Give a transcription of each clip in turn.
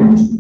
Morning.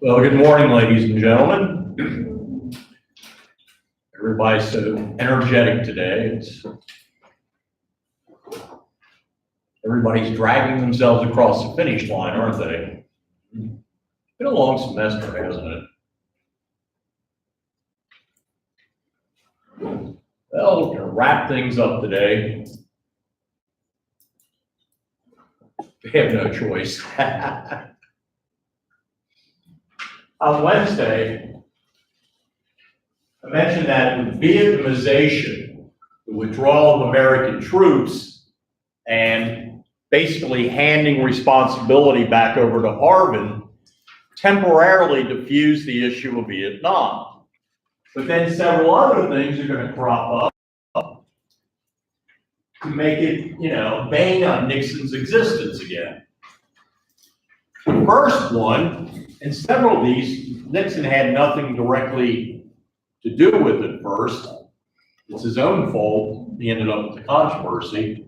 Well, good morning, ladies and gentlemen. Everybody's so energetic today. Everybody's dragging themselves across the finish line, aren't they? Been a long semester, hasn't it? Well, we're going to wrap things up today. We have no choice. On Wednesday, I mentioned that with Vietnamization, the withdrawal of American troops, and basically handing responsibility back over to Harbin, temporarily diffused the issue of Vietnam. But then several other things are going to crop up to make it, bang on Nixon's existence again. The first one, and several of these, Nixon had nothing directly to do with at first. It's his own fault. He ended up with the controversy.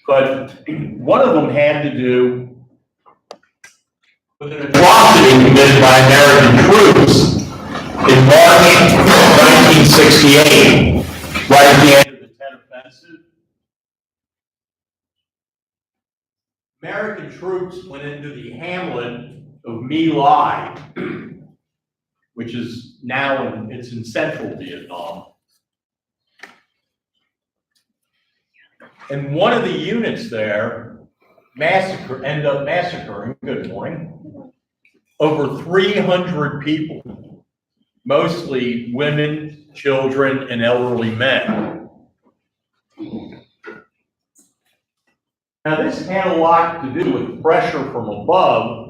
But one of them had to do with an atrocity committed by American troops in March 1968, right at the end of the Tet Offensive. American troops went into the hamlet of My Lai, which is now it's in central Vietnam. And one of the units there ended up massacring, good morning, over 300 people, mostly women, children, and elderly men. Now, this had a lot to do with pressure from above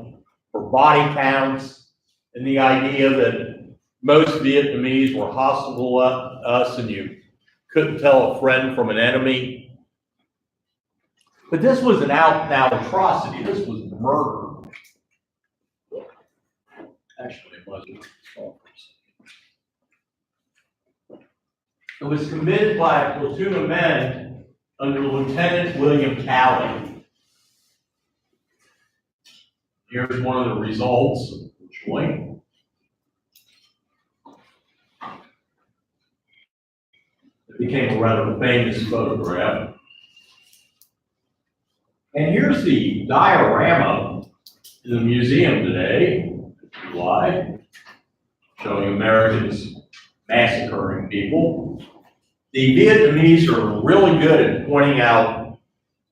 for body counts and the idea that most Vietnamese were hostile to us and you couldn't tell a friend from an enemy. But this was an out-and-out atrocity. This was murder. Actually, it wasn't. It was committed by a platoon of men under Lieutenant William Calley. Here's one of the results of the joint. It became a rather famous photograph. And here's the diorama in the museum today, July, showing Americans massacring people. The Vietnamese are really good at pointing out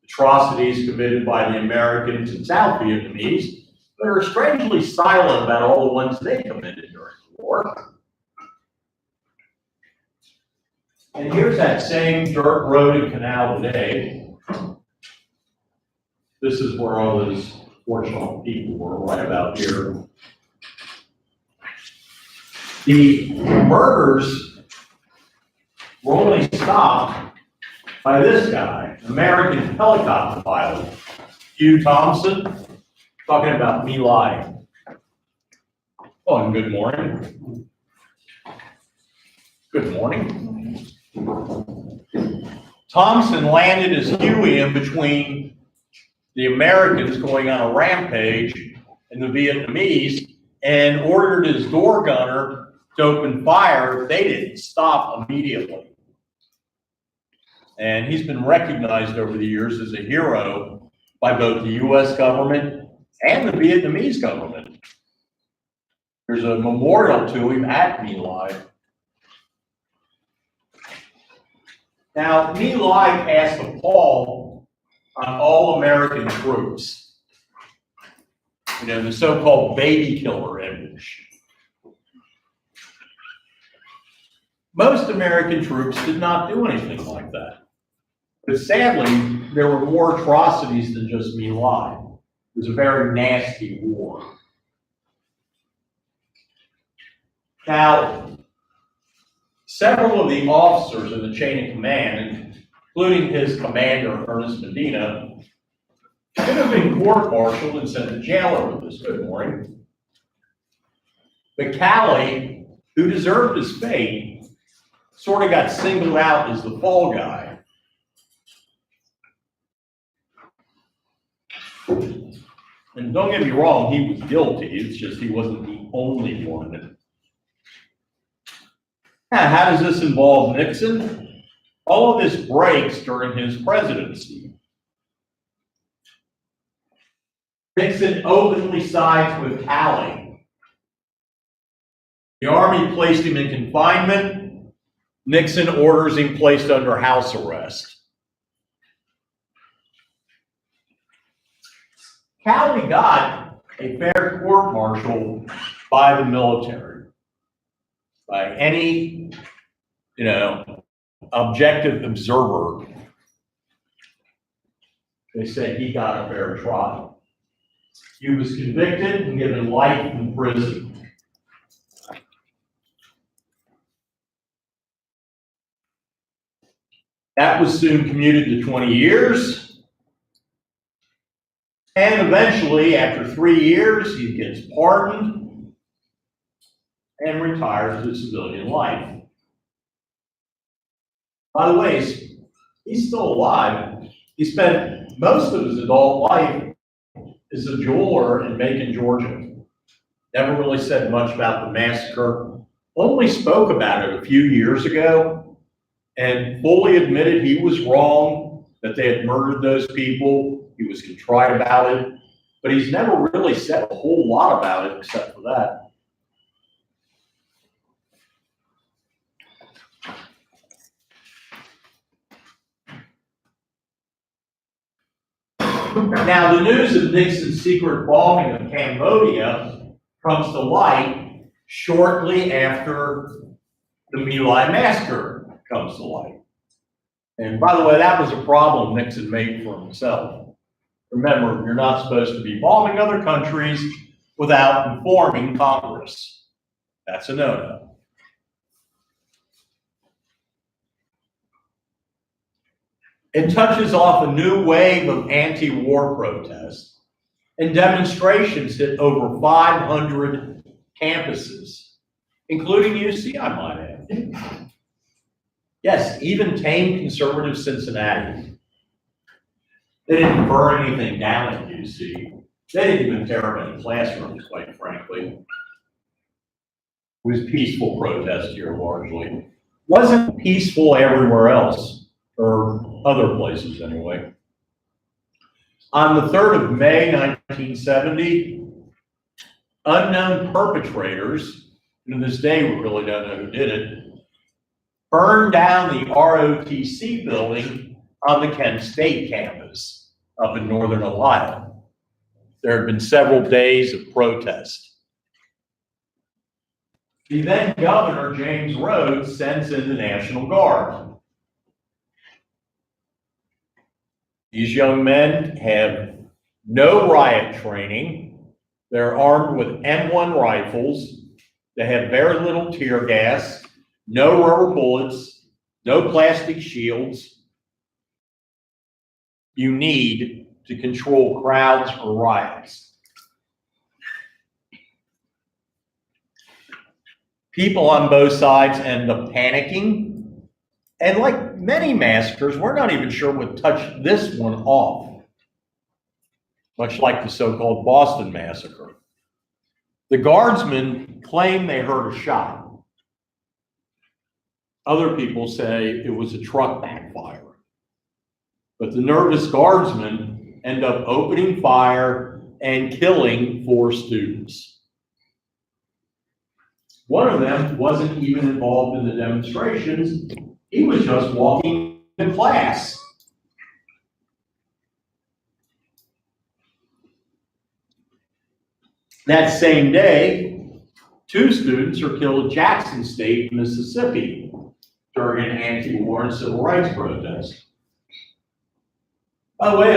atrocities committed by the Americans and South Vietnamese, but are strangely silent about all the ones they committed during the war. And here's that same dirt road and canal today. This is where all those fortunate people were, right about here. The murders were only stopped by this guy, an American helicopter pilot, Hugh Thompson, talking about My Lai. Oh, and good morning. Good morning. Thompson landed his Huey in between the Americans going on a rampage and the Vietnamese and ordered his door gunner to open fire. They didn't stop immediately. And he's been recognized over the years as a hero by both the U.S. government and the Vietnamese government. There's a memorial to him at My Lai. Now, My Lai passed a call on all American troops. You know, the so-called baby killer image. Most American troops did not do anything like that. But sadly, there were more atrocities than just My Lai. It was a very nasty war. Now, several of the officers in the chain of command, including his commander, Ernest Medina, should have been court-martialed and sent to jail over this. Good morning. But Calley, who deserved his fate, sort of got singled out as the fall guy. And don't get me wrong, he was guilty. It's just he wasn't the only one. Now, how does this involve Nixon? All of this breaks during his presidency. Nixon openly sides with Calley. The Army placed him in confinement. Nixon orders him placed under house arrest. Calley got a fair court-martial by the military, by any, objective observer. They said he got a fair trial. He was convicted and given life in prison. That was soon commuted to 20 years. And eventually, after 3 years, he gets pardoned and retires to civilian life. By the way, he's still alive. He spent most of his adult life as a jeweler in Macon, Georgia. Never really said much about the massacre. Only spoke about it a few years ago and fully admitted he was wrong, that they had murdered those people. He was contrite about it, but he's never really said a whole lot about it except for that. Now, the news of Nixon's secret bombing of Cambodia comes to light shortly after the My Lai massacre comes to light. And by the way, that was a problem Nixon made for himself. Remember, you're not supposed to be bombing other countries without informing Congress. That's a no-no. It touches off a new wave of anti-war protests, and demonstrations hit over 500 campuses, including UC, I might add. Yes, even tame conservative Cincinnati. They didn't burn anything down at UC. They didn't even tear up any classrooms, quite frankly. It was peaceful protest here, largely. Wasn't peaceful everywhere else, or other places anyway. On the 3rd of May, 1970, unknown perpetrators, and to this day we really don't know who did it, burned down the ROTC building on the Kent State campus up in northern Ohio. There had been several days of protest. The then governor, James Rhodes, sends in the National Guard. These young men have no riot training. They're armed with M1 rifles. They have very little tear gas, no rubber bullets, no plastic shields you need to control crowds or riots. People on both sides end up panicking. And like many massacres, we're not even sure what touched this one off, much like the so-called Boston Massacre. The guardsmen claim they heard a shot. Other people say it was a truck backfire. But the nervous guardsmen end up opening fire and killing 4 students. One of them wasn't even involved in the demonstrations. He was just walking in class. That same day, 2 students are killed at Jackson State, Mississippi, during an anti-war and civil rights protest. By the way,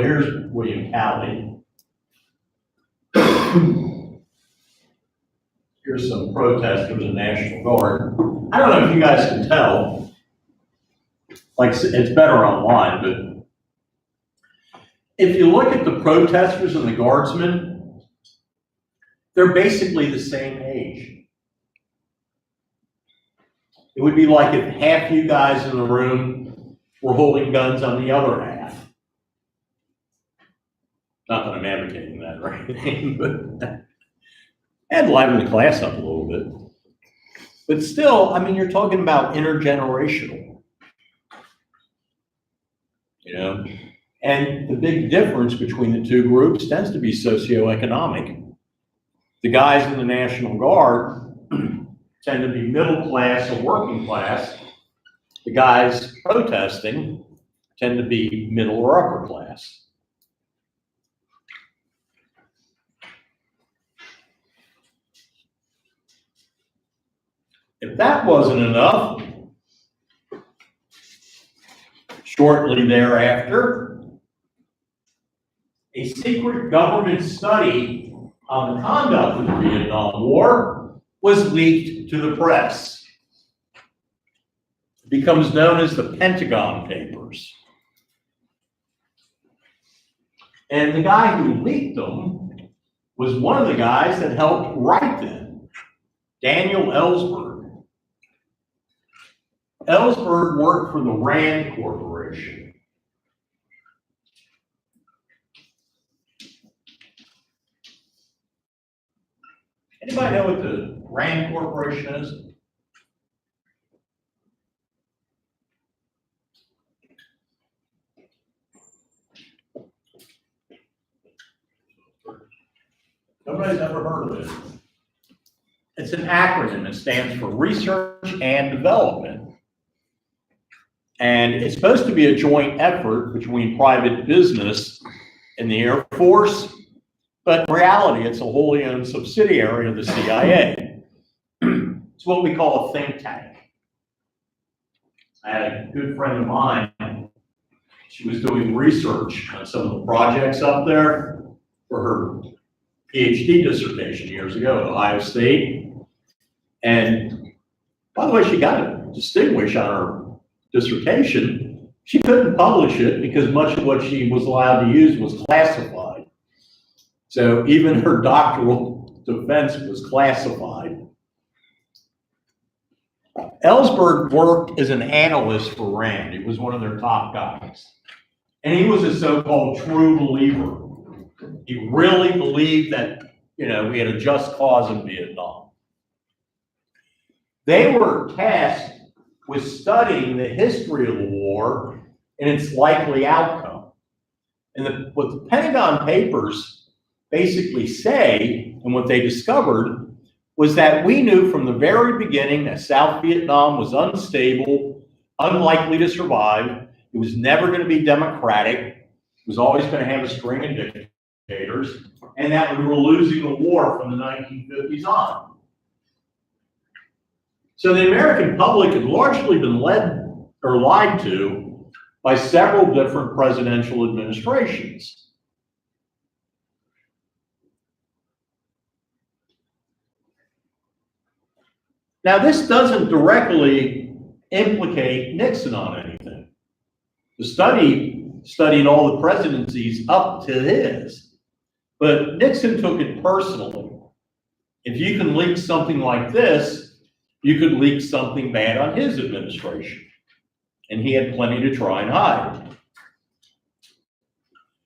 here's William Cowley. Here's some protesters in National Guard. I don't know if you guys can tell, like it's better online, but if you look at the protesters and the guardsmen, they're basically the same age. It would be like if half you guys in the room were holding guns on the other half. Not that I'm advocating that or anything, but and liven the class up a little bit. But still, I mean, you're talking about intergenerational, you know? And the big difference between the 2 groups tends to be socioeconomic. The guys in the National Guard tend to be middle class or working class. The guys protesting tend to be middle or upper class. If that wasn't enough, shortly thereafter, a secret government study on the conduct of the Vietnam War was leaked to the press. It becomes known as the Pentagon Papers. And the guy who leaked them was one of the guys that helped write them, Daniel Ellsberg. Ellsberg worked for the Rand Corporation. Anybody know what the Rand Corporation is? Nobody's ever heard of it. It's an acronym. It stands for Research and Development. And it's supposed to be a joint effort between private business and the Air Force, but in reality, it's a wholly owned subsidiary of the CIA. It's what we call a think tank. I had a good friend of mine, she was doing research on some of the projects up there for her PhD dissertation years ago at Ohio State. And by the way, she got a distinguished on her dissertation. She couldn't publish it because much of what she was allowed to use was classified. So even her doctoral defense was classified. Ellsberg worked as an analyst for Rand. He was one of their top guys. And he was a so-called true believer. He really believed that, you know, we had a just cause in Vietnam. They were tasked with studying the history of the war and its likely outcome. And what the Pentagon Papers basically say, and what they discovered, was that we knew from the very beginning that South Vietnam was unstable, unlikely to survive. It was never going to be democratic. It was always going to have a string of dictators, and that we were losing the war from the 1950s on. So the American public had largely been led or lied to by several different presidential administrations. Now, this doesn't directly implicate Nixon on anything. The study studied all the presidencies up to his, but Nixon took it personally. If you can leak something like this, you could leak something bad on his administration. And he had plenty to try and hide.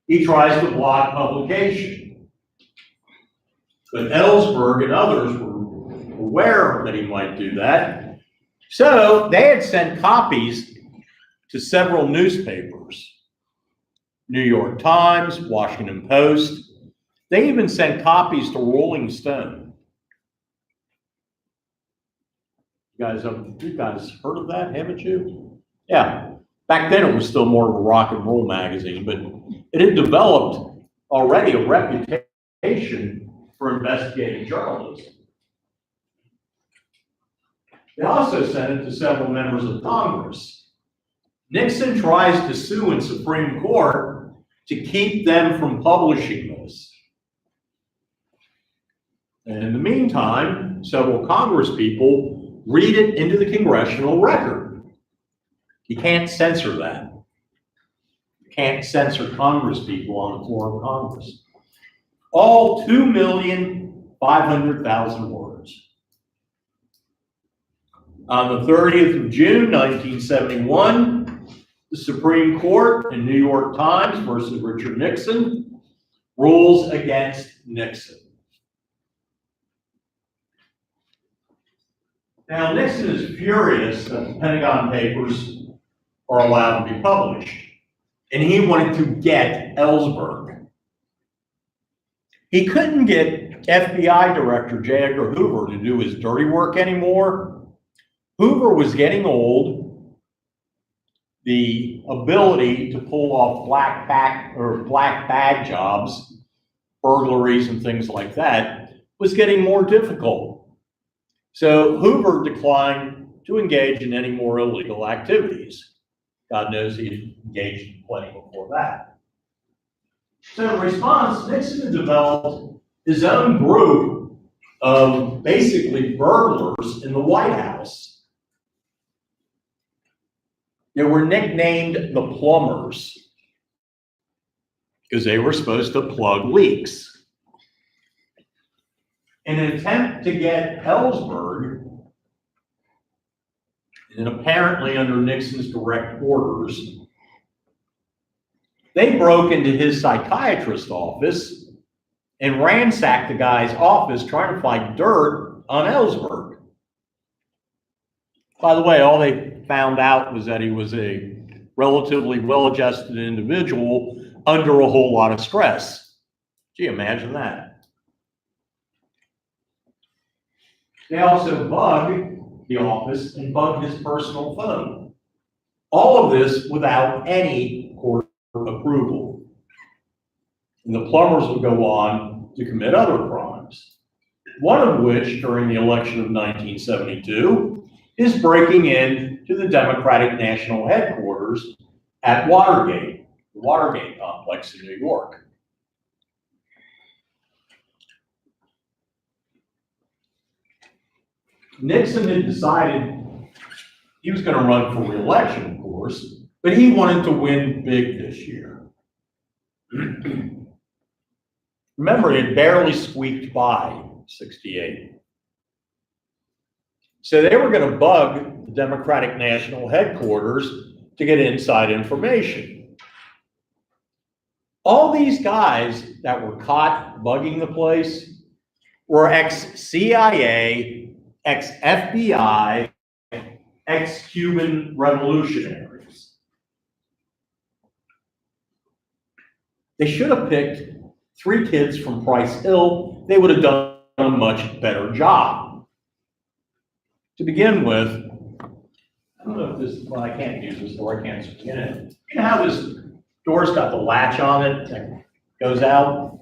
He tries to block publication. But Ellsberg and others were aware that he might do that. So they had sent copies to several newspapers. New York Times, Washington Post. They even sent copies to Rolling Stone. You guys heard of that, haven't you? Yeah. Back then it was still more of a rock and roll magazine, but it had developed already a reputation for investigative journalism. They also sent it to several members of Congress. Nixon tries to sue in Supreme Court to keep them from publishing this. And in the meantime, several Congress people read it into the congressional record. You can't censor that. You can't censor Congress people on the floor of Congress. All 2,500,000 words. On the 30th of June, 1971, the Supreme Court in New York Times versus Richard Nixon rules against Nixon. Now, Nixon is furious that the Pentagon Papers are allowed to be published, and he wanted to get Ellsberg. He couldn't get FBI Director J. Edgar Hoover to do his dirty work anymore. Hoover was getting old. The ability to pull off black bag jobs, burglaries and things like that, was getting more difficult. So Hoover declined to engage in any more illegal activities. God knows he engaged in plenty before that. So in response, Nixon developed his own group of basically burglars in the White House. They were nicknamed the plumbers because they were supposed to plug leaks. In an attempt to get Ellsberg, and apparently under Nixon's direct orders, they broke into his psychiatrist's office and ransacked the guy's office trying to find dirt on Ellsberg. By the way, all they found out was that he was a relatively well-adjusted individual under a whole lot of stress. Gee, imagine that. They also bugged the office and bugged his personal phone. All of this without any court approval. And the plumbers would go on to commit other crimes. One of which, during the election of 1972, is breaking into the Democratic National Headquarters at Watergate, the Watergate complex in New York. Nixon had decided he was going to run for re-election, of course, but he wanted to win big this year. Remember, he had barely squeaked by 68. So they were going to bug the Democratic National Headquarters to get inside information. All these guys that were caught bugging the place were ex-CIA, ex-FBI, ex-Cuban revolutionaries. They should have picked 3 kids from Price Hill. They would have done a much better job. To begin with, I don't know if this, well, I can't use this door, I can't spin it. You know how this door's got the latch on it that goes out?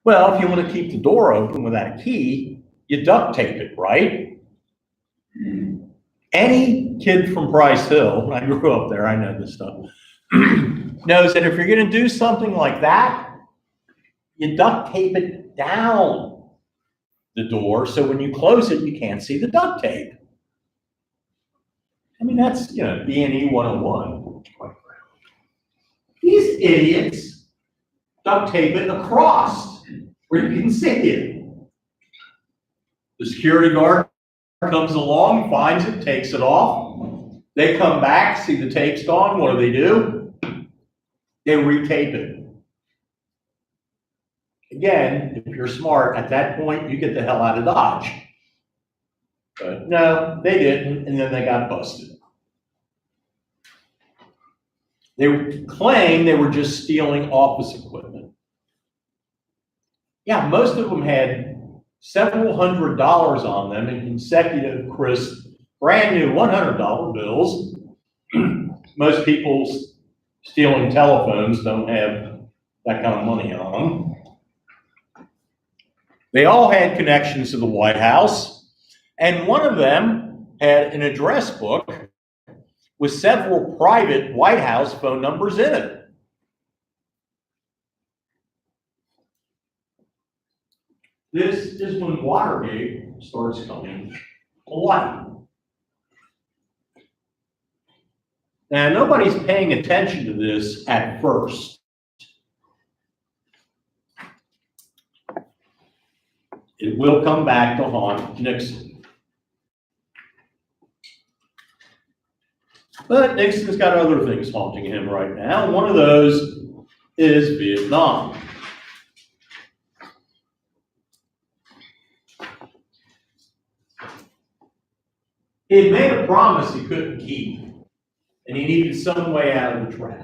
Well, if you want to keep the door open without a key, you duct tape it, right? Any kid from Price Hill, I grew up there, I know this stuff, knows that if you're going to do something like that, you duct tape it down the door, so when you close it, you can't see the duct tape. I mean, that's, B&E 101. These idiots duct tape it across where you can see it. The security guard comes along, finds it, takes it off. They come back, see the tape's gone. What do? They retape it. Again, if you're smart, at that point, you get the hell out of Dodge. But no, they didn't, and then they got busted. They claimed they were just stealing office equipment. Yeah, most of them had several $100s on them in consecutive, crisp, brand new $100 bills. Most people stealing telephones don't have that kind of money on them. They all had connections to the White House, and one of them had an address book with several private White House phone numbers in it. This is when Watergate starts coming to light. Now, nobody's paying attention to this at first. It will come back to haunt Nixon. But Nixon's got other things haunting him right now. One of those is Vietnam. He had made a promise he couldn't keep, and he needed some way out of the trap.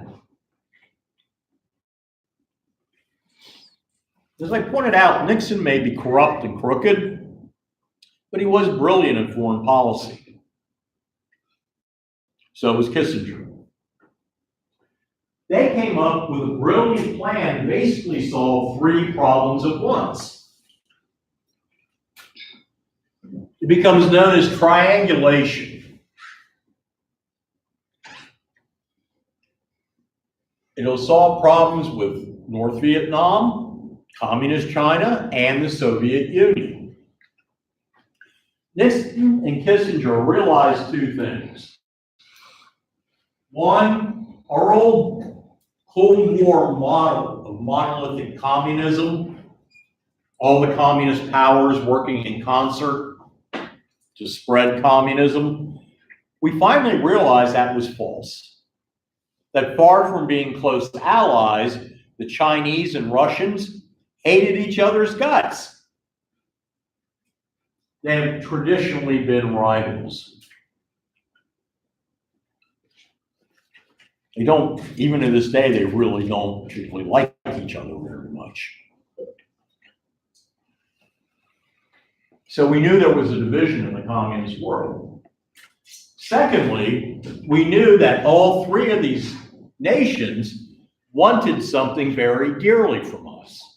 As I pointed out, Nixon may be corrupt and crooked, but he was brilliant in foreign policy. So was Kissinger. They came up with a brilliant plan to basically solve three problems at once. It becomes known as triangulation. It'll solve problems with North Vietnam, Communist China, and the Soviet Union. Nixon and Kissinger realized two things. One, our old Cold War model of monolithic communism, all the communist powers working in concert to spread communism, we finally realized that was false. That far from being close allies, the Chinese and Russians hated each other's guts. They have traditionally been rivals. They don't, even to this day, they really don't particularly like each other very much. So we knew there was a division in the communist world. Secondly, we knew that all three of these nations wanted something very dearly from us.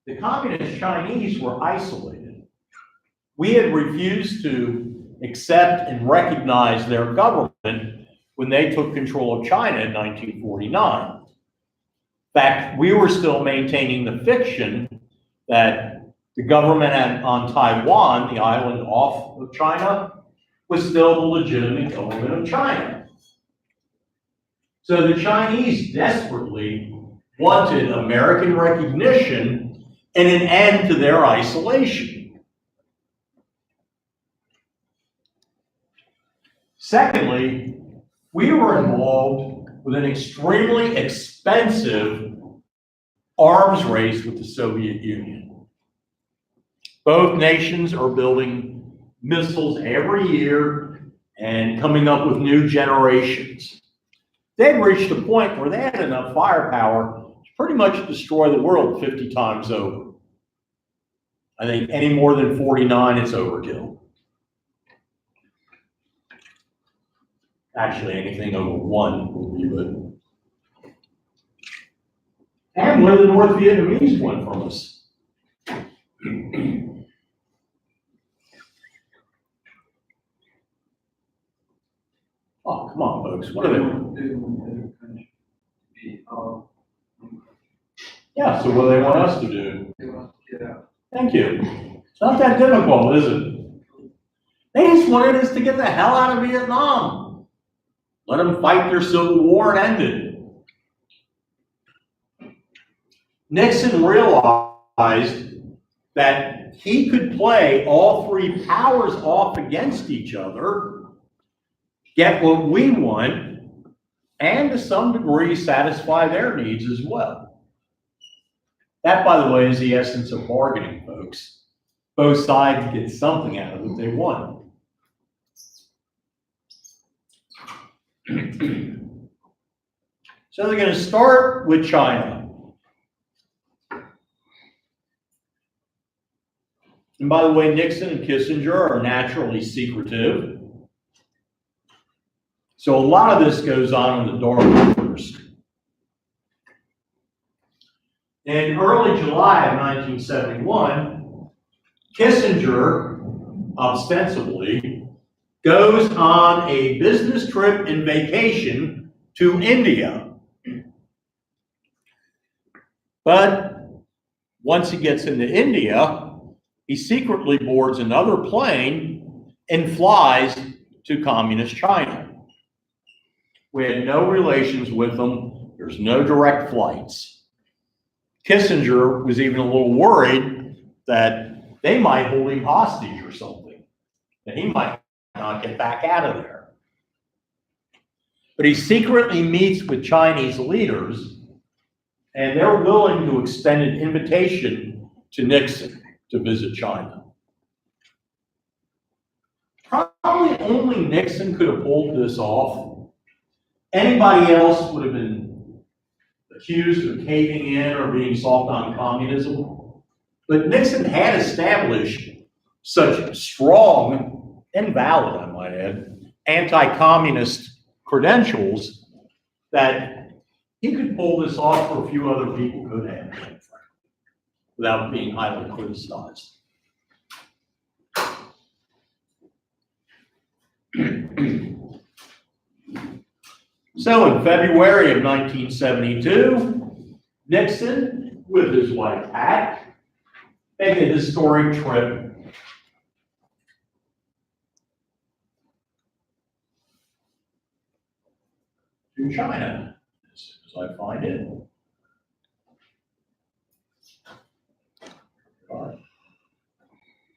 The communist Chinese were isolated. We had refused to accept and recognize their government when they took control of China in 1949. In fact, we were still maintaining the fiction that the government on Taiwan, the island off of China, was still the legitimate government of China. So the Chinese desperately wanted American recognition and an end to their isolation. Secondly, we were involved with an extremely expensive arms race with the Soviet Union. Both nations are building missiles every year and coming up with new generations. They'd reached a point where they had enough firepower to pretty much destroy the world 50 times over. I think any more than 49 is overkill. Actually, anything over 1 would be good. And where the North Vietnamese went from us. Oh, come on, folks. What are they? Yeah, so what do they want us to do? They want to get out. Thank you. It's not that difficult, is it? They just wanted us to get the hell out of Vietnam. Let them fight their civil war and end it. Nixon realized that he could play all three powers off against each other, get what we want, and to some degree satisfy their needs as well. That, by the way, is the essence of bargaining, folks. Both sides get something out of what they want. So they're going to start with China. And by the way, Nixon and Kissinger are naturally secretive. So a lot of this goes on in the dark first. In early July of 1971, Kissinger, ostensibly, goes on a business trip and vacation to India. But once he gets into India, he secretly boards another plane and flies to communist China. We had no relations with them. There's no direct flights. Kissinger was even a little worried that they might hold him hostage or something, that he might not get back out of there. But he secretly meets with Chinese leaders, and they're willing to extend an invitation to Nixon to visit China. Probably only Nixon could have pulled this off. Anybody else would have been accused of caving in or being soft on communism. But Nixon had established such strong and valid, I might add, anti-communist credentials that he could pull this off for a few other people could have, without being highly criticized. So in February of 1972, Nixon, with his wife Pat, make a historic trip to China, as soon as I find it.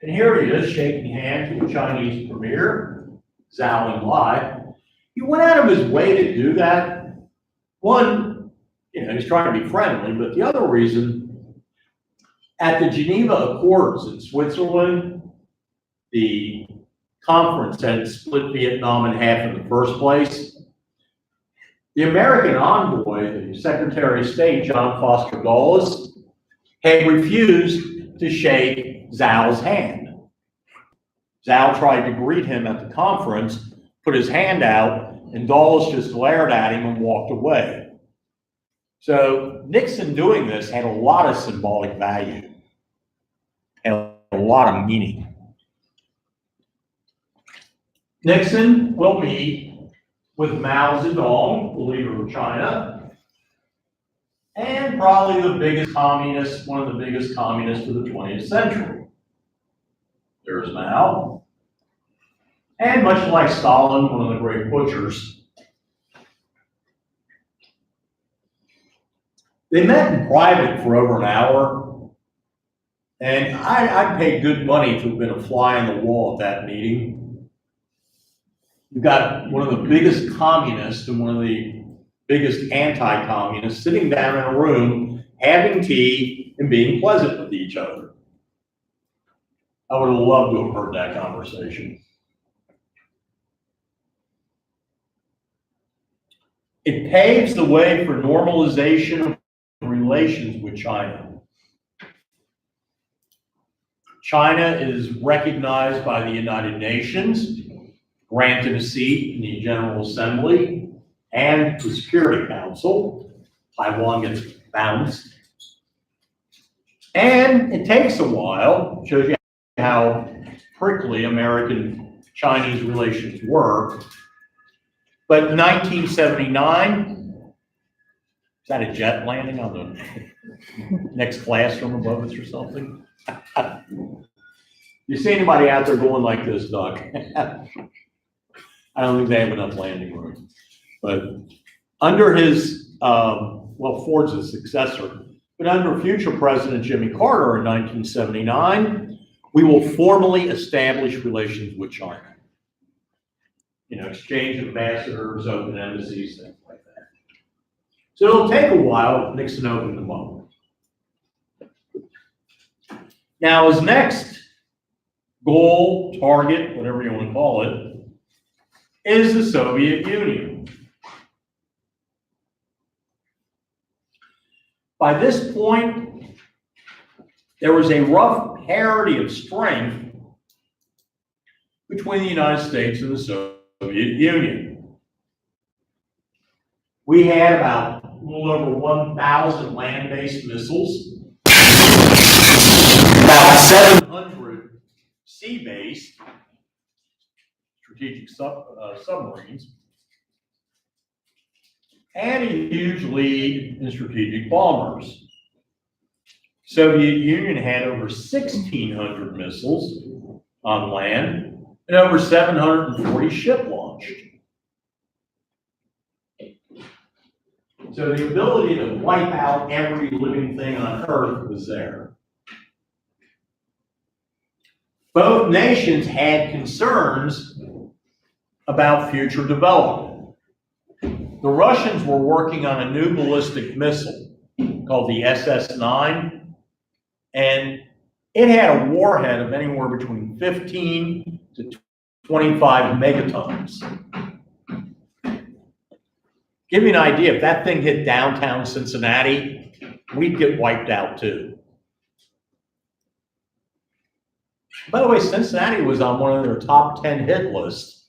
And here he is shaking hands with the Chinese premier, Zhou Enlai. He went out of his way to do that. One, he's trying to be friendly, but the other reason, at the Geneva Accords in Switzerland, the conference had split Vietnam in half in the first place. The American envoy, the Secretary of State, John Foster Dulles, had refused to shake Zhao's hand. Zhao tried to greet him at the conference, put his hand out, and Dulles just glared at him and walked away. So Nixon doing this had a lot of symbolic value and a lot of meaning. Nixon will meet with Mao Zedong, the leader of China, and probably the biggest communist, one of the biggest communists of the 20th century. There's Mao. And much like Stalin, one of the great butchers, they met in private for over an hour. And I paid good money to have been a fly on the wall at that meeting. You've got one of the biggest communists and one of the biggest anti-communists sitting down in a room, having tea and being pleasant with each other. I would have loved to have heard that conversation. It paves the way for normalization of relations with China. China is recognized by the United Nations, granted a seat in the General Assembly and the Security Council. Taiwan gets bounced. And it takes a while, shows you how prickly American-Chinese relations were. But in 1979, is that a jet landing on the next classroom above us or something? You see anybody out there going like this, Doc? I don't think they have enough landing room. But under his, Ford's his successor, but under future President Jimmy Carter in 1979, we will formally establish relations with China. Exchange ambassadors, open embassies, things like that. So it'll take a while. Nixon opened them up. Now, his next goal, target, whatever you want to call it, is the Soviet Union. By this point, there was a rough parity of strength between the United States and the Soviet Union. We had about little over 1,000 land-based missiles, about 700 sea-based strategic submarines, and a huge lead in strategic bombers. Soviet Union had over 1,600 missiles on land and over 740 ship launched. So the ability to wipe out every living thing on Earth was there. Both nations had concerns about future development. The Russians were working on a new ballistic missile called the SS-9, and it had a warhead of anywhere between 15 to 25 megatons. Give you an idea, if that thing hit downtown Cincinnati, we'd get wiped out too. By the way, Cincinnati was on one of their top 10 hit lists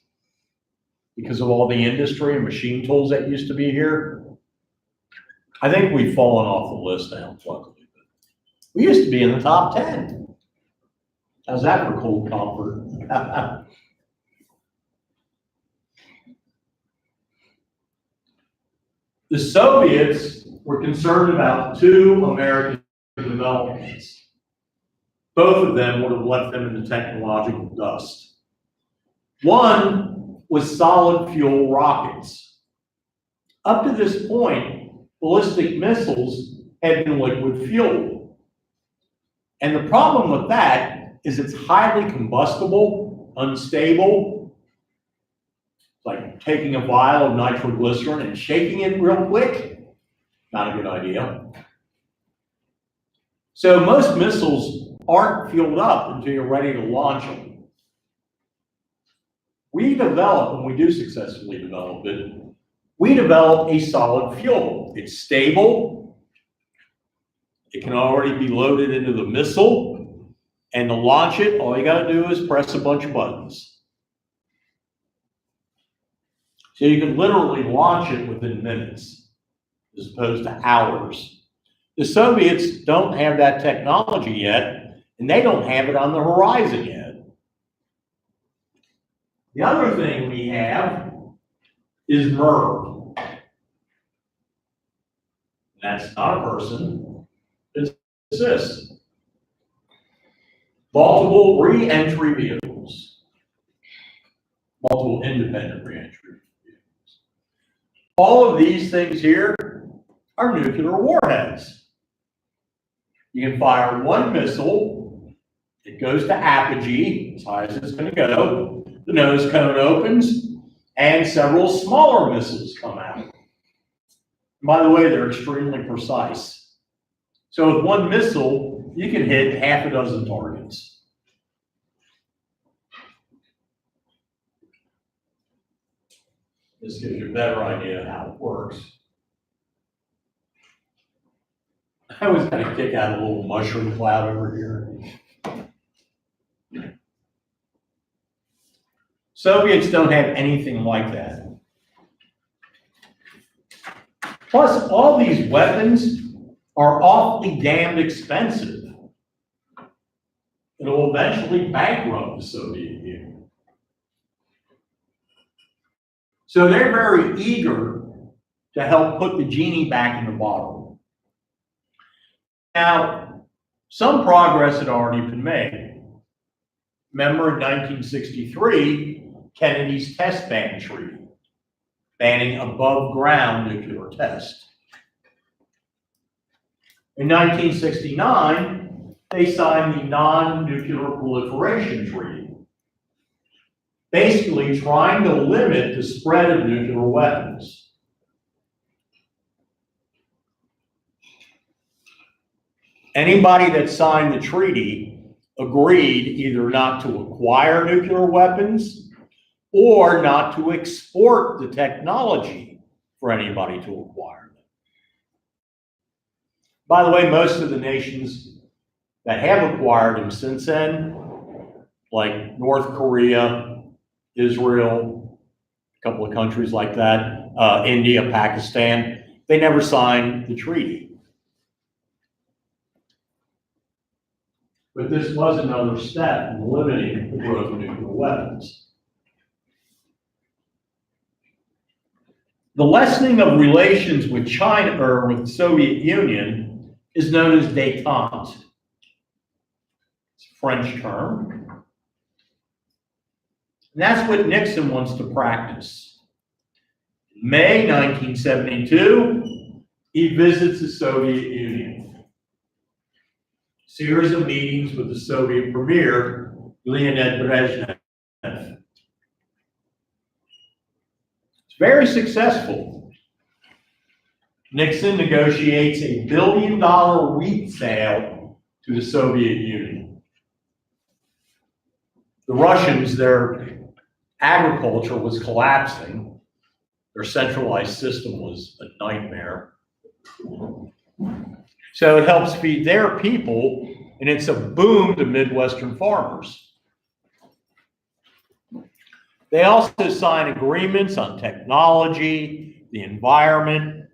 because of all the industry and machine tools that used to be here. I think we've fallen off the list now, luckily. We used to be in the top 10. How's that for cold comfort? The Soviets were concerned about two American developments. Both of them would have left them in the technological dust. One was solid fuel rockets. Up to this point, ballistic missiles had been liquid fueled. And the problem with that is it's highly combustible, unstable. It's like taking a vial of nitroglycerin and shaking it real quick. Not a good idea. So most missiles aren't fueled up until you're ready to launch them. We develop, and we do successfully develop it, we develop a solid fuel. It's stable. It can already be loaded into the missile. And to launch it, all you gotta do is press a bunch of buttons. So you can literally launch it within minutes, as opposed to hours. The Soviets don't have that technology yet, and they don't have it on the horizon yet. The other thing we have is MIRV. That's not a person, it's this. Multiple re-entry vehicles. Multiple independent re-entry vehicles. All of these things here are nuclear warheads. You can fire one missile, it goes to apogee, as high as it's going to go, the nose cone opens, and several smaller missiles come out. And by the way, they're extremely precise. So with one missile, you can hit half a dozen targets. This gives you a better idea of how it works. I was going to kick out a little mushroom cloud over here. Soviets don't have anything like that. Plus, all these weapons are awfully damned expensive. It'll eventually bankrupt the Soviet Union. So they're very eager to help put the genie back in the bottle. Now, some progress had already been made. Remember in 1963, Kennedy's test ban treaty, banning above ground nuclear tests. In 1969, they signed the Non-Nuclear Proliferation Treaty, basically trying to limit the spread of nuclear weapons. Anybody that signed the treaty agreed either not to acquire nuclear weapons or not to export the technology for anybody to acquire them. By the way, most of the nations that have acquired them since then, like North Korea, Israel, a couple of countries like that, India, Pakistan, they never signed the treaty. But this was another step in limiting the growth of nuclear weapons. The lessening of relations with China or with the Soviet Union is known as détente. It's a French term. And that's what Nixon wants to practice. In May 1972, he visits the Soviet Union. Series of meetings with the Soviet premier, Leonid Brezhnev. It's very successful. Nixon negotiates $1 billion wheat sale to the Soviet Union. The Russians, their agriculture was collapsing. Their centralized system was a nightmare. So it helps feed their people, and it's a boom to Midwestern farmers. They also sign agreements on technology, the environment,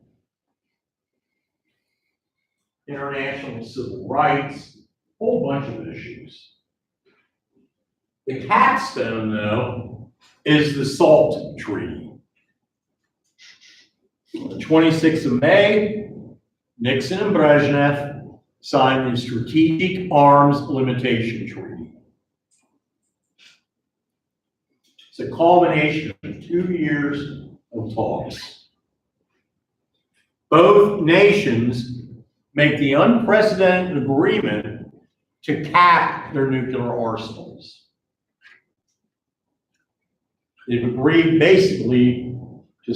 international civil rights, a whole bunch of issues. The capstone, though, is the SALT Treaty. On the 26th of May, Nixon and Brezhnev signed the Strategic Arms Limitation Treaty. It's a culmination of 2 years of talks. Both nations make the unprecedented agreement to cap their nuclear arsenals. They've agreed basically to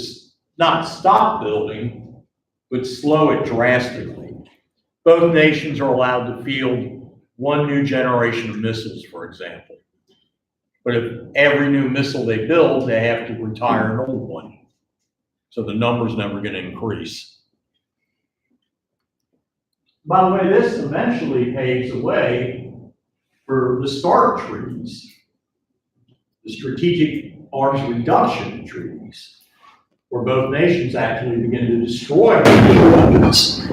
not stop building, but slow it drastically. Both nations are allowed to field one new generation of missiles, for example. But if every new missile they build, they have to retire an old one. So the number's never going to increase. By the way, this eventually paves the way for the START treaties, the Strategic Arms Reduction treaties, where both nations actually begin to destroy nuclear weapons.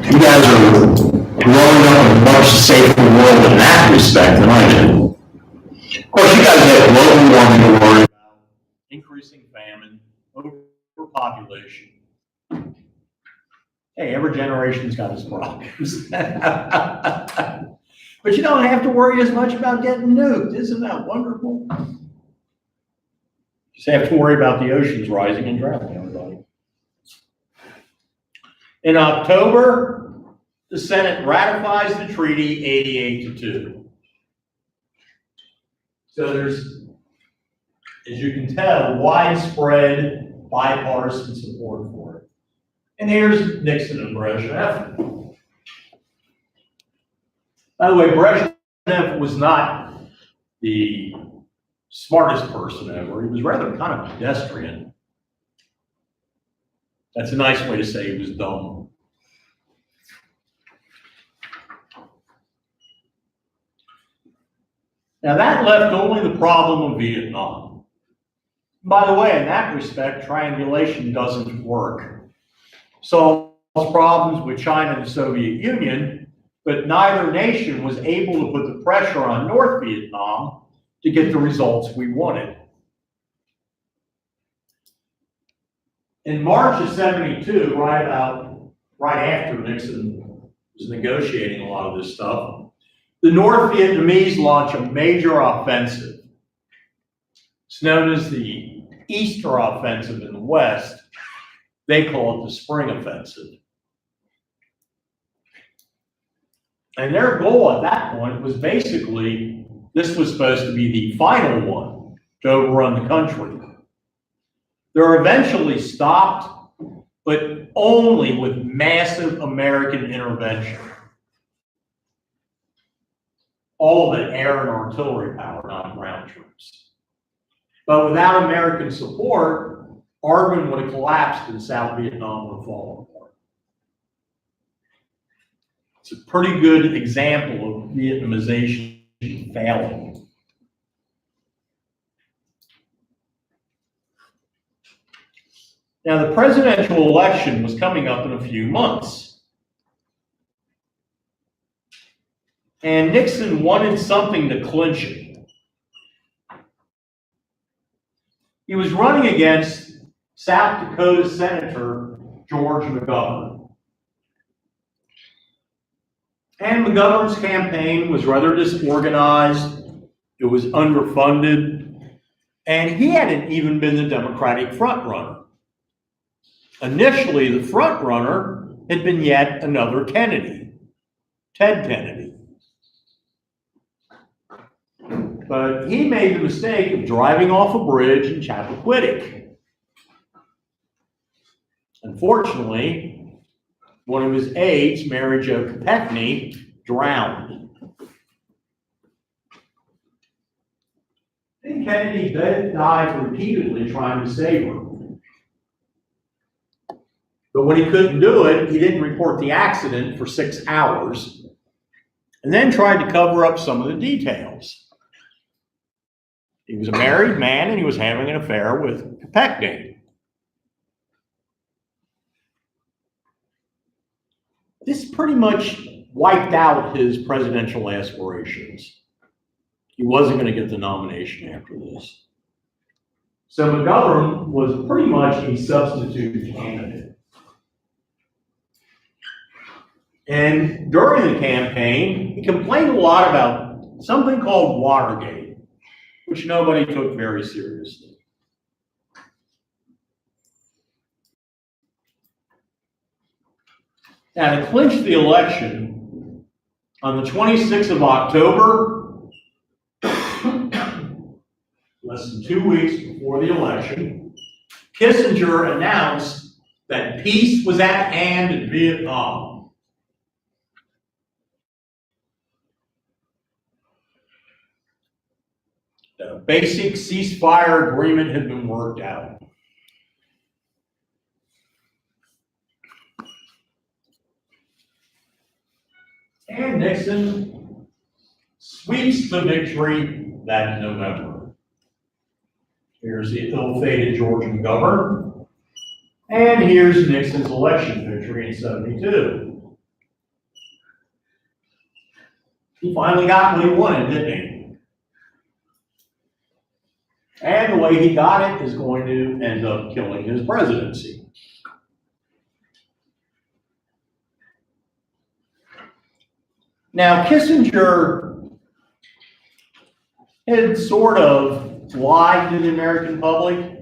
You guys are growing up in a much safer world in that respect than I do. Of course, you guys have global warming to worry about, Increasing famine, overpopulation. Hey, every generation's got its problems. But you don't have to worry as much about getting nuked. Isn't that wonderful? Just have to worry about the oceans rising and drowning everybody. In October, the Senate ratifies the treaty 88-2. So there's, as you can tell, widespread bipartisan support for it. And here's Nixon and Brezhnev. By the way, Brezhnev was not the smartest person ever. He was rather kind of pedestrian. That's a nice way to say he was dumb. Now that left only the problem of Vietnam. By the way, in that respect, triangulation doesn't work. Solves problems with China and the Soviet Union, but neither nation was able to put the pressure on North Vietnam to get the results we wanted. In March of '72, right after Nixon was negotiating a lot of this stuff, the North Vietnamese launch a major offensive. It's known as the Easter Offensive in the West. They call it the Spring Offensive. And their goal at that point was basically, this was supposed to be the final one to overrun the country. They're eventually stopped, but only with massive American intervention. All of it air and artillery power, not ground troops. But without American support, ARVN would have collapsed and South Vietnam would have fallen apart. It's a pretty good example of Vietnamization failing. Now, the presidential election was coming up in a few months. And Nixon wanted something to clinch it. He was running against South Dakota Senator George McGovern. And McGovern's campaign was rather disorganized, it was underfunded, and he hadn't even been the Democratic frontrunner. Initially, the frontrunner had been yet another Kennedy, Ted Kennedy. But he made the mistake of driving off a bridge in Chappaquiddick. Unfortunately, one of his aides, Mary Jo Kopechne, drowned. And Kennedy died repeatedly trying to save her. But when he couldn't do it, he didn't report the accident for 6 hours, and then tried to cover up some of the details. He was a married man and he was having an affair with Kopechne. This pretty much wiped out his presidential aspirations. He wasn't going to get the nomination after this. So McGovern was pretty much a substitute candidate. And during the campaign, he complained a lot about something called Watergate, which nobody took very seriously. Now, to clinch the election, on the 26th of October, less than 2 weeks before the election, Kissinger announced that peace was at hand in Vietnam. The basic ceasefire agreement had been worked out. And Nixon sweeps the victory that November. Here's the ill-fated George McGovern. And here's Nixon's election victory in '72. He finally got what he wanted, didn't he? And the way he got it is going to end up killing his presidency. Now, Kissinger had sort of lied to the American public.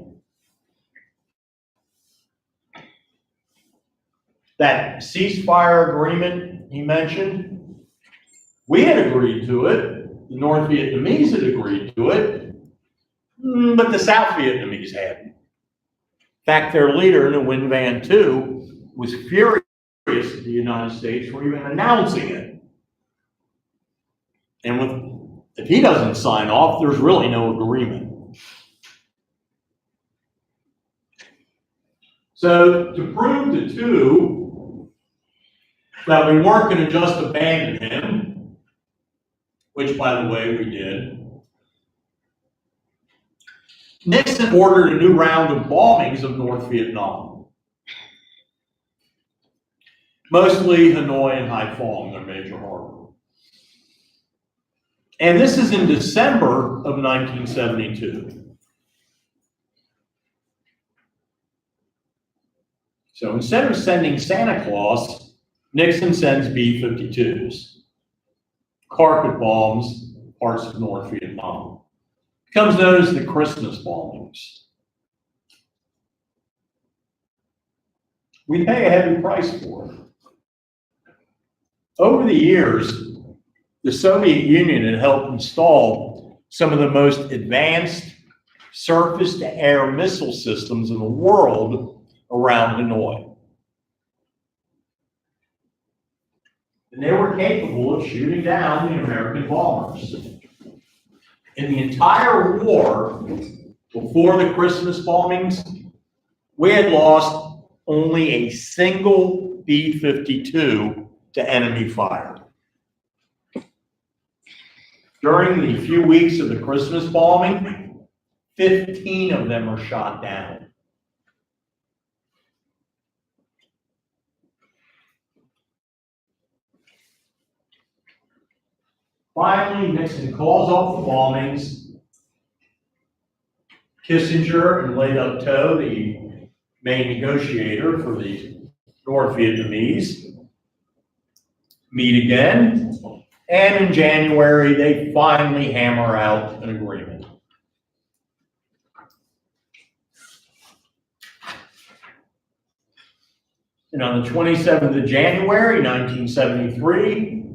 That ceasefire agreement he mentioned, we had agreed to it. The North Vietnamese had agreed to it. But the South Vietnamese hadn't. In fact, their leader, Nguyen Van Tu, was furious at the United States for even announcing it. And if he doesn't sign off, there's really no agreement. So to prove to Tu that we weren't going to just abandon him, which, by the way, we did, Nixon ordered a new round of bombings of North Vietnam. Mostly Hanoi and Haiphong, their major harbor. And this is in December of 1972. So instead of sending Santa Claus, Nixon sends B-52s. Carpet bombs parts of North Vietnam. Becomes known as the Christmas bombings. We pay a heavy price for it. Over the years, the Soviet Union had helped install some of the most advanced surface-to-air missile systems in the world around Hanoi. And they were capable of shooting down the American bombers. In the entire war, before the Christmas bombings, we had lost only a single B-52 to enemy fire. During the few weeks of the Christmas bombing, 15 of them are shot down. Finally, Nixon calls off the bombings. Kissinger and Le Duc Tho, the main negotiator for the North Vietnamese, meet again, and in January, they finally hammer out an agreement. And on the 27th of January, 1973,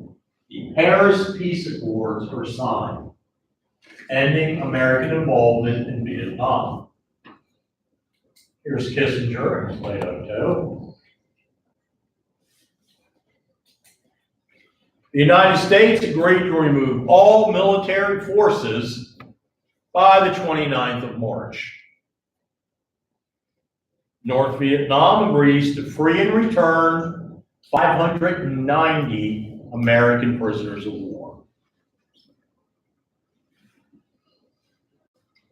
the Paris Peace Accords are signed, ending American involvement in Vietnam. Here's Kissinger and Le Duc Tho. The United States agreed to remove all military forces by the 29th of March. North Vietnam agrees to free and return 590 American prisoners of war.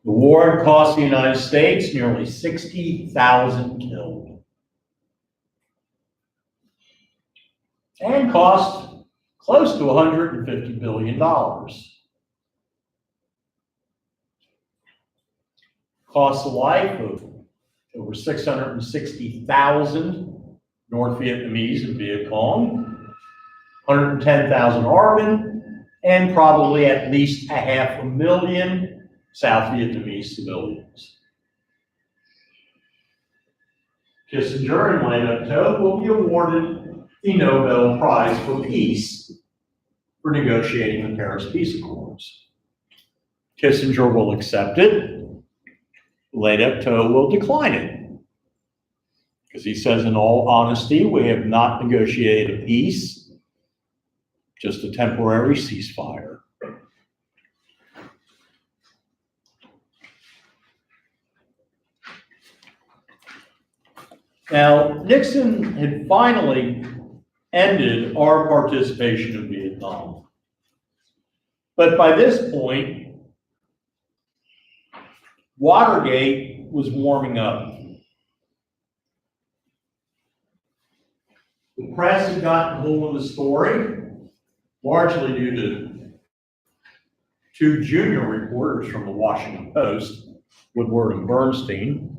The war cost the United States nearly 60,000 killed, and cost close to $150 billion. Cost the life of over 660,000 North Vietnamese in Viet Cong, 110,000 ARVN, and probably at least 500,000 South Vietnamese civilians. Kissinger and Le Duc Tho will be awarded the Nobel Prize for Peace for negotiating the Paris Peace Accords. Kissinger will accept it. Le Duc Tho will decline it, because he says, in all honesty, we have not negotiated a peace, just a temporary ceasefire. Now, Nixon had finally ended our participation in Vietnam. But by this point, Watergate was warming up. The press had gotten hold of the story, largely due to two junior reporters from the Washington Post, Woodward and Bernstein.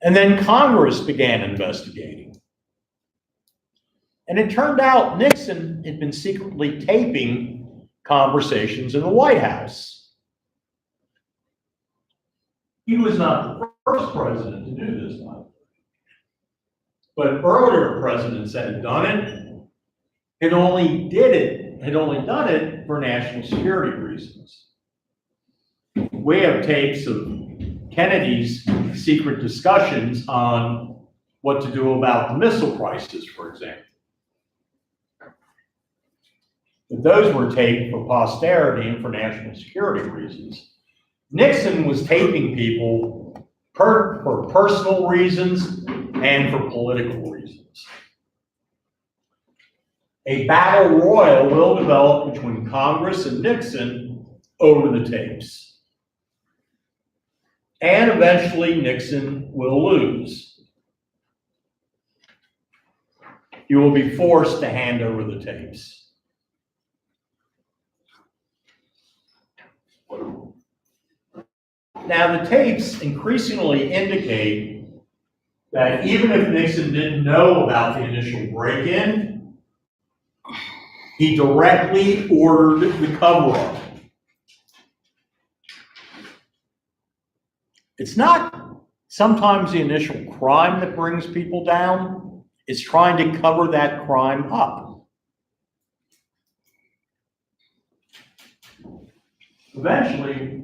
And then Congress began investigating. And it turned out Nixon had been secretly taping conversations in the White House. He was not the first president to do this, but earlier presidents that had done it had only done it for national security reasons. We have tapes of Kennedy's secret discussions on what to do about the missile crisis, for example. But those were taped for posterity and for national security reasons. Nixon was taping people for personal reasons and for political reasons. A battle royal will develop between Congress and Nixon over the tapes. And eventually Nixon will lose. He will be forced to hand over the tapes. Now, the tapes increasingly indicate that even if Nixon didn't know about the initial break-in, he directly ordered the cover-up. It's not sometimes the initial crime that brings people down, it's trying to cover that crime up. Eventually,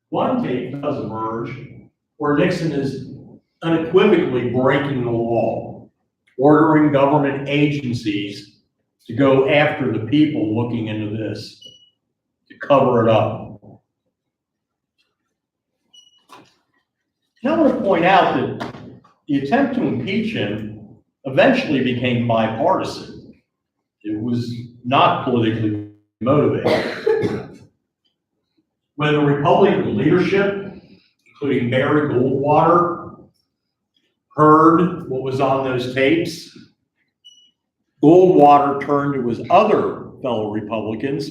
one tape does emerge where Nixon is unequivocally breaking the law, ordering government agencies to go after the people looking into this, to cover it up. Now I want to point out that the attempt to impeach him eventually became bipartisan. It was not politically motivated. When the Republican leadership, including Barry Goldwater, heard what was on those tapes, Goldwater turned to his other fellow Republicans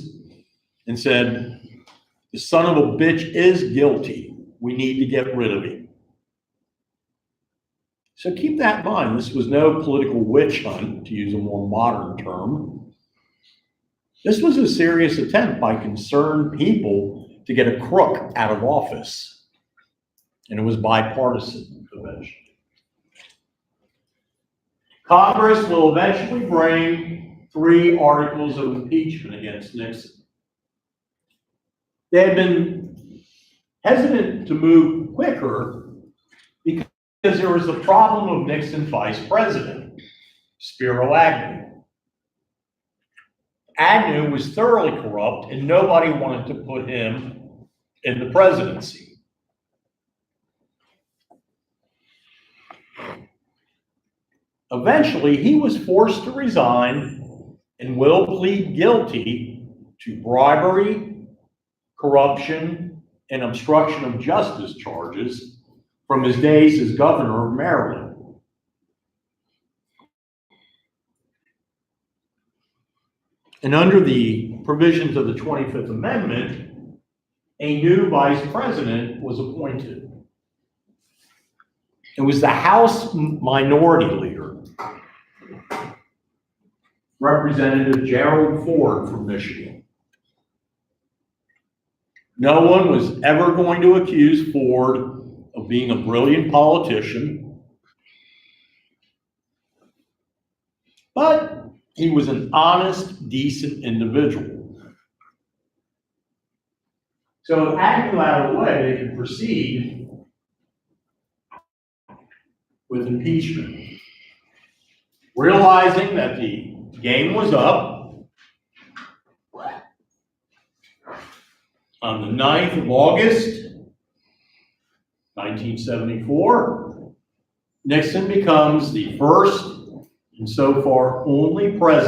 and said, "The son of a bitch is guilty. We need to get rid of him." So keep that in mind. This was no political witch hunt, to use a more modern term. This was a serious attempt by concerned people to get a crook out of office. And it was bipartisan eventually. Congress will eventually bring 3 articles of impeachment against Nixon. They had been hesitant to move quicker because there was the problem of Nixon's vice president, Spiro Agnew. Agnew was thoroughly corrupt and nobody wanted to put him in the presidency. Eventually, he was forced to resign and will plead guilty to bribery, corruption, and obstruction of justice charges from his days as governor of Maryland. And under the provisions of the 25th Amendment, a new vice president was appointed. It was the House Minority Leader, Representative Gerald Ford from Michigan. No one was ever going to accuse Ford of being a brilliant politician, but he was an honest, decent individual. So if Agnew out of the way, they could proceed with impeachment. Realizing that the game was up, on the 9th of August, 1974, Nixon becomes the first and so far only president